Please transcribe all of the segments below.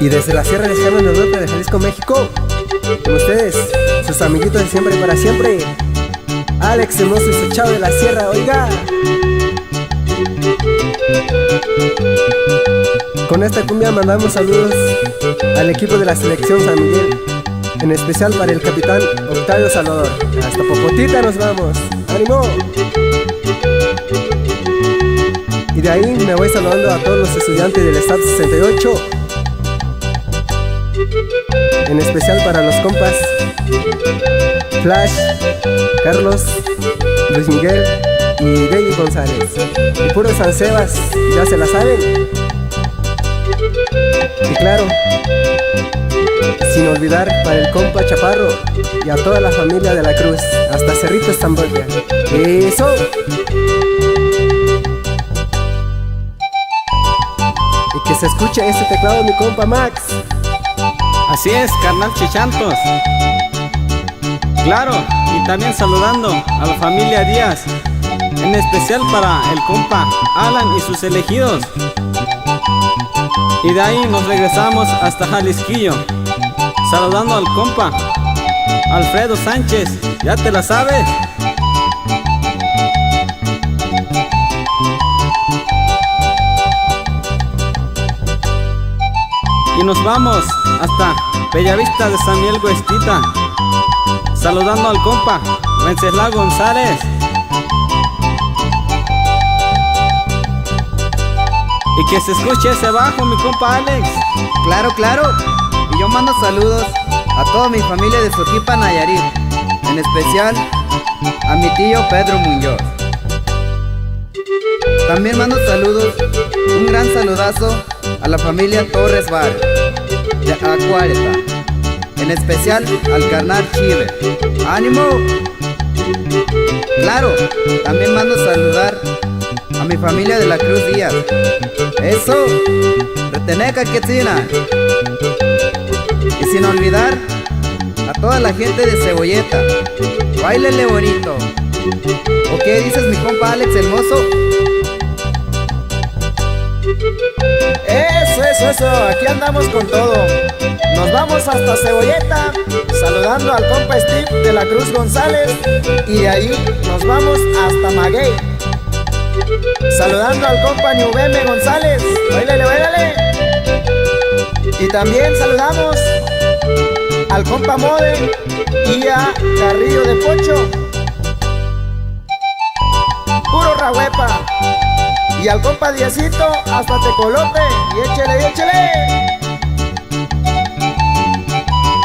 Y desde la Sierra de Sierra Norte de Jalisco, México, con ustedes, sus amiguitos de siempre y para siempre, Alex Hermoso y su Chavo de la Sierra, oiga. Con esta cumbia mandamos saludos al equipo de la selección San Miguel, en especial para el capitán Octavio Salvador. Hasta Popotita nos vamos, ¡ánimo! Y de ahí me voy saludando a todos los estudiantes del Estado 68, en especial para los compas Flash, Carlos, Luis Miguel y David González. Y puro San Sebas, ya se la saben. Y claro, sin olvidar para el compa Chaparro y a toda la familia de la Cruz, hasta Cerritos Tamboya. ¡Eso! Y que se escuche ese teclado, mi compa Max. Así es, carnal Chichantos. Claro, y también saludando a la familia Díaz, en especial para el compa Alan y sus elegidos. Y de ahí nos regresamos hasta Jalisquillo, saludando al compa Alfredo Sánchez, ya te la sabes. Y nos vamos hasta Bellavista de San Miguel Huestita, saludando al compa Wenceslao González. Y que se escuche ese bajo, mi compa Alex. Claro, claro. Y yo mando saludos a toda mi familia de Sotipa, Nayarit, en especial a mi tío Pedro Muñoz. También mando saludos, un gran saludazo a la familia Torres Bar de Acuareta, en especial al carnal Chive. ¡Ánimo! Claro, también mando saludar a mi familia de la Cruz Díaz. ¡Eso! ¡Reteneca Quetzina! Y sin olvidar a toda la gente de Cebolleta. ¡Báilele bonito! ¿O qué dices, mi compa Alex Hermoso? Eso, aquí andamos con todo. Nos vamos hasta Cebolleta, saludando al compa Steve de la Cruz González. Y de ahí nos vamos hasta Maguey, saludando al compa Ñubeme González. ¡Báilale, báilale! Y también saludamos al compa Mode y a Carrillo de Pocho, puro Rahuepa. Y al compa Diecito hasta Tecolote. Y échele, échele.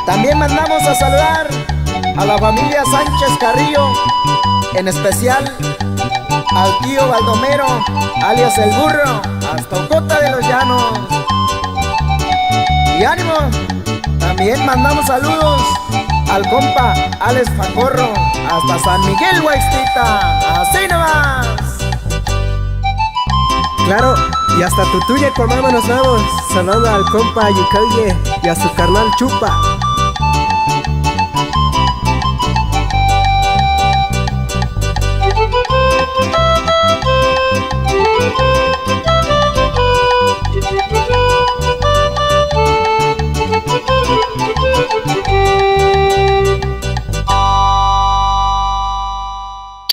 También mandamos a saludar a la familia Sánchez Carrillo, en especial al tío Baldomero, alias el Burro, hasta Ocota de los Llanos. Y ánimo, también mandamos saludos al compa Alex Facorro, hasta San Miguel Huextita. Así nomás. Claro, y hasta Tutuya, Comama nos vamos, saludando al compa Yucaye y a su carnal Chupa.